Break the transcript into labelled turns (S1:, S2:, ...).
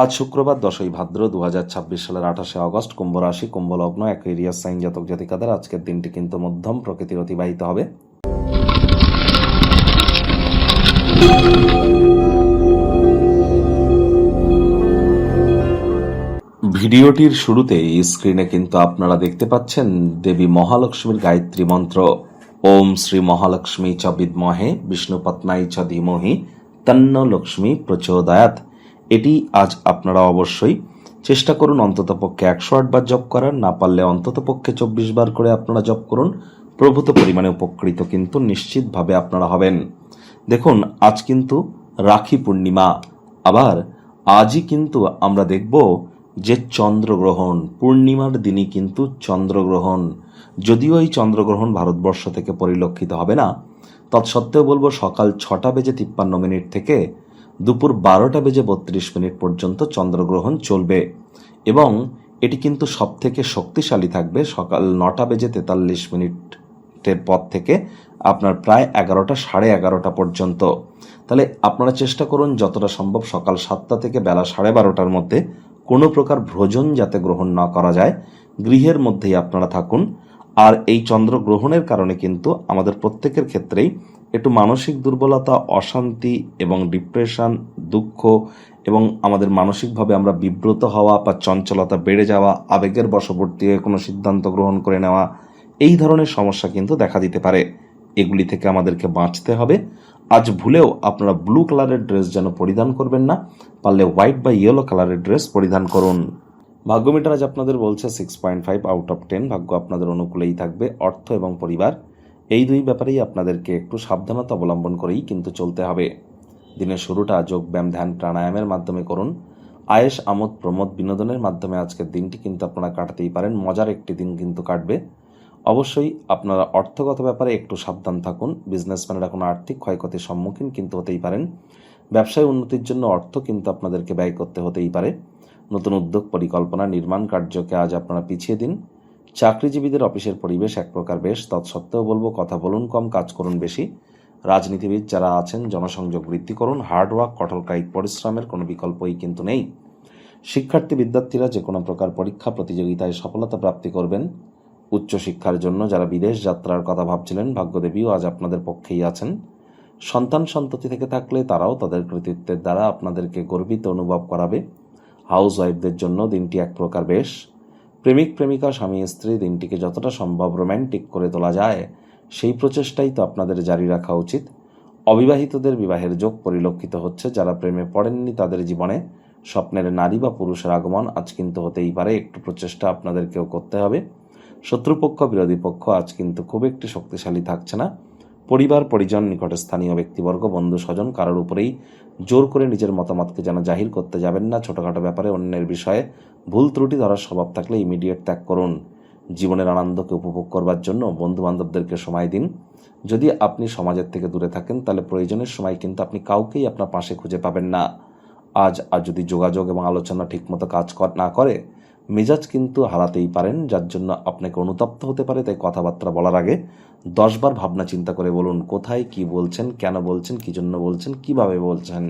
S1: আজ শুক্রবার 10ই ভাদ্র 2026 সালের 28শে অগস্ট, কুম্ভ রাশি, কুম্ভ লগ্ন, অ্যাকুয়ারিয়াস সাইন জাতক জাতিকাদের আজকের দিনটি কিন্তু মধ্যম প্রকৃতির অতিবাহিত হবে। ভিডিওটির শুরুতেই স্ক্রিনে কিন্তু আপনারা দেখতে পাচ্ছেন দেবী মহালক্ষ্মীর গায়ত্রী মন্ত্র, ওম শ্রী মহালক্ষ্মী চ বিদ্মহে বিষ্ণুপত্নাই চ ধীমহি তন্ন লক্ষ্মী প্রচোদয়াৎ। এটি আজ আপনারা অবশ্যই চেষ্টা করুন অন্ততপক্ষে 108 বার জপ করার, না পারলে অন্ততপক্ষে 24 বার করে আপনারা জপ করুন। প্রভূত পরিমাণে উপকৃত কিন্তু নিশ্চিতভাবে আপনারা হবেন। দেখুন, আজ কিন্তু রাখি পূর্ণিমা, আবার আজই কিন্তু আমরা দেখব যে চন্দ্রগ্রহণ, পূর্ণিমার দিনই কিন্তু চন্দ্রগ্রহণ। যদিও এই চন্দ্রগ্রহণ ভারতবর্ষ থেকে পরিলক্ষিত হবে না, তৎসত্ত্বেও বলবো সকাল 6টা বেজে 53 মিনিট থেকে দুপুর 12টা বেজে 32 মিনিট পর্যন্ত চন্দ্রগ্রহণ চলবে এবং এটি কিন্তু সব থেকে শক্তিশালী থাকবে সকাল 9টা বেজে 43 মিনিটের পর থেকে আপনার প্রায় 11টা সাড়ে 11টা পর্যন্ত। তাহলে আপনারা চেষ্টা করুন যতটা সম্ভব সকাল 7টা থেকে বেলা 12:30টার মধ্যে কোনো প্রকার ভ্রজন যাতে গ্রহণ না করা যায়, গৃহের মধ্যেই আপনারা থাকুন। আর এই চন্দ্রগ্রহণের কারণে কিন্তু আমাদের প্রত্যেকের ক্ষেত্রেই একটু মানসিক দুর্বলতা, অশান্তি এবং ডিপ্রেশন, দুঃখ এবং আমাদের মানসিকভাবে আমরা বিব্রত হওয়া বা চঞ্চলতা বেড়ে যাওয়া, আবেগের বশবর্তী হয়ে কোনো সিদ্ধান্ত গ্রহণ করে নেওয়া, এই ধরনের সমস্যা কিন্তু দেখা দিতে পারে। এগুলি থেকে আমাদেরকে বাঁচতে হবে। আজ ভুলেও আপনারা ব্লু কালারের ড্রেস যেন পরিধান করবেন না, পারলে হোয়াইট বা ইয়েলো কালারের ড্রেস পরিধান করুন। ভাগ্য মিটার আজ আপনাদের বলছে 6.5 আউট অফ 10। ভাগ্য আপনাদের অনুকূলেই থাকবে। অর্থ এবং পরিবার, এই দুই ব্যাপারেই আপনাদেরকে একটু সাবধানতা অবলম্বন করেই কিন্তু চলতে হবে। দিনের শুরুটা যোগ ব্যায়াম, ধ্যান, প্রাণায়ামের মাধ্যমে করুন। আয়েশ, আমোদ, প্রমোদ, বিনোদনের মাধ্যমে আজকের দিনটি কিন্তু আপনারা কাটাতেই পারেন। মজার একটি দিন কিন্তু কাটবে। অবশ্যই আপনারা অর্থগত ব্যাপারে একটু সাবধান থাকুন। বিজনেসম্যানেরা কোনো আর্থিক ক্ষয়ক্ষতির সম্মুখীন কিন্তু হতেই পারেন। ব্যবসায় উন্নতির জন্য অর্থ কিন্তু আপনাদেরকে ব্যয় করতে হতেই পারে। নতুন উদ্যোগ, পরিকল্পনা, নির্মাণ কার্যকে আজ আপনারা পিছিয়ে দিন। চাকরিজীবীদের অফিসের পরিবেশ এক প্রকার বেশ, তৎসত্ত্বেও বলবো কথা বলুন কম, কাজ করুন বেশি। রাজনীতিবিদ যারা আছেন জনসংযোগ বৃদ্ধি করুন। হার্ডওয়ার্ক, কঠোর কায়িক পরিশ্রমের কোনো বিকল্পই কিন্তু নেই। শিক্ষার্থী বিদ্যার্থীরা যে কোনো প্রকার পরীক্ষা প্রতিযোগিতায় সফলতা প্রাপ্তি করবেন। উচ্চশিক্ষার জন্য যারা বিদেশ যাত্রার কথা ভাবছিলেন, ভাগ্যদেবীও আজ আপনাদের পক্ষেই আছেন। সন্তান সন্ততি থেকে থাকলে তারাও তাদের কৃতিত্বের দ্বারা আপনাদেরকে গর্বিত অনুভব করাবে। হাউস ওয়াইফদের জন্য দিনটি এক প্রকার বেশ। প্রেমিক প্রেমিকা, স্বামী স্ত্রী দিনটিকে যতটা সম্ভব রোম্যান্টিক করে তোলা যায় সেই প্রচেষ্টাই তো আপনাদের জারি রাখা উচিত। অবিবাহিতদের বিবাহের যোগ পরিলক্ষিত হচ্ছে। যারা প্রেমে পড়েননি তাদের জীবনে স্বপ্নের নারী বা পুরুষের আগমন আজ কিন্তু হতেই পারে। একটু প্রচেষ্টা আপনাদেরকেও করতে হবে। শত্রুপক্ষ, বিরোধী পক্ষ আজ কিন্তু খুব একটি শক্তিশালী থাকছে না। পরিবার, পরিজন, নিকটে স্থানীয় ব্যক্তিবর্গ, বন্ধু স্বজন কারোর উপরেই জোর করে নিজের মতামতকে যেন জাহির করতে যাবেন না। ছোটোখাটো ব্যাপারে অন্যের বিষয়ে ভুল ত্রুটি ধরার স্বভাব থাকলে ইমিডিয়েট ত্যাগ করুন। জীবনের আনন্দকে উপভোগ করবার জন্য বন্ধুবান্ধবদেরকে সময় দিন। যদি আপনি সমাজের থেকে দূরে থাকেন তাহলে প্রয়োজনের সময় কিন্তু আপনি কাউকেই আপনার পাশে খুঁজে পাবেন না। আজ যদি যোগাযোগ এবং আলোচনা ঠিকমতো কাজ না করে মেজাজ কিন্তু হারাতেই পারেন, যার জন্য আপনাকে অনুতপ্ত হতে পারে। তাই কথাবার্তা বলার আগে 10 বার ভাবনা চিন্তা করে বলুন কোথায় কি বলছেন, কেন বলছেন, কী জন্য বলছেন, কিভাবে বলছেন।